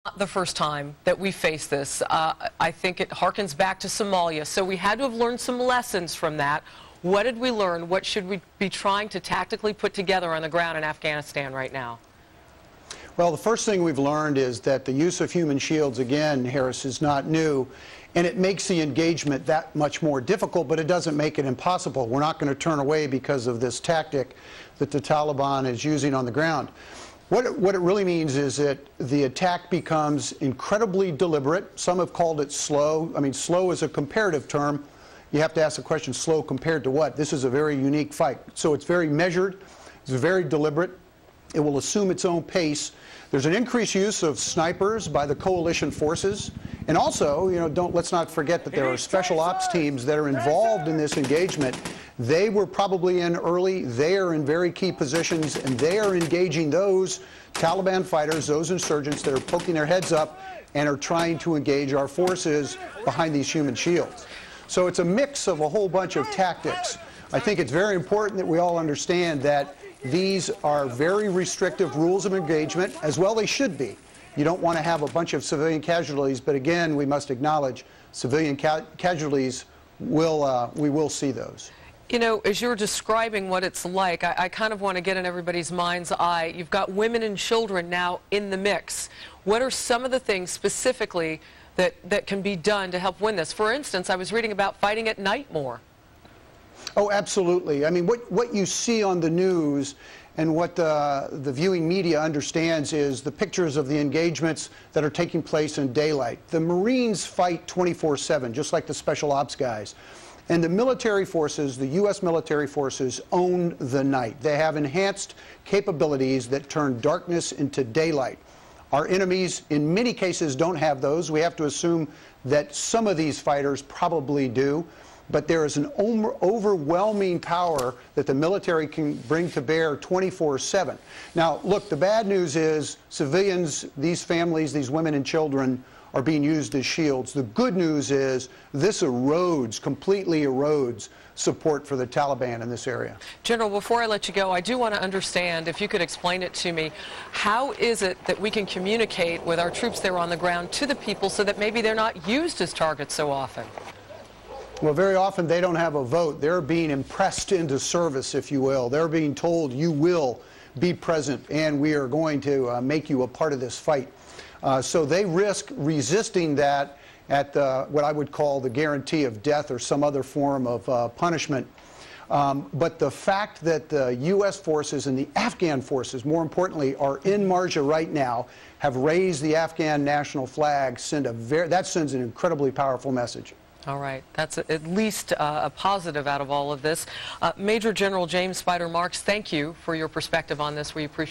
Not the first time that we face this. I think it harkens back to Somalia. So we had to have learned some lessons from that. What did we learn? What should we be trying to tactically put together on the ground in Afghanistan right now? Well, the first thing we've learned is that the use of human shields, again, Harris, is not new, and it makes the engagement that much more difficult, but it doesn't make it impossible. We're not going to turn away because of this tactic that the Taliban is using on the ground. What it really means is that the attack becomes incredibly deliberate. Some have called it slow. I mean, slow is a comparative term. You have to ask the question, slow compared to what? This is a very unique fight. So it's very measured. It's very deliberate. It will assume its own pace. There's an increased use of snipers by the coalition forces. And also, let's not forget that there are special ops teams that are involved in this engagement. They were probably in early. They are in very key positions, and they are engaging those Taliban fighters, those insurgents that are poking their heads up and are trying to engage our forces behind these human shields. So it's a mix of a whole bunch of tactics. I think it's very important that we all understand that these are very restrictive rules of engagement, as well they should be. You don't want to have a bunch of civilian casualties, but again, we must acknowledge civilian casualties we will see those. As you're describing what it's like, I kind of want to get in everybody's mind's eye. You've got women and children now in the mix. What are some of the things specifically that can be done to help win this? For instance, I was reading about fighting at night more. Oh, absolutely. I mean, what you see on the news and what the viewing media understands is the pictures of the engagements that are taking place in daylight. The Marines fight 24/7, just like the special ops guys. And the military forces, the U.S. military forces, own the night. They have enhanced capabilities that turn darkness into daylight. Our enemies, in many cases, don't have those. We have to assume that some of these fighters probably do. But there is an overwhelming power that the military can bring to bear 24/7. Now, look, the bad news is civilians, these families, these women and children are being used as shields. The good news is this completely erodes support for the Taliban in this area. General, before I let you go, I do want to understand, if you could explain it to me, how is it that we can communicate with our troops there on the ground to the people so that maybe they're not used as targets so often? Well, very often they don't have a vote. They're being impressed into service, if you will. They're being told you will be present and we are going to make you a part of this fight. So they risk resisting that at what I would call the guarantee of death or some other form of punishment. But the fact that the U.S. forces and the Afghan forces, more importantly, are in Marja right now, have raised the Afghan national flag, that sends an incredibly powerful message. All right. That's at least a positive out of all of this. Major General James Spider Marks, thank you for your perspective on this. We appreciate it.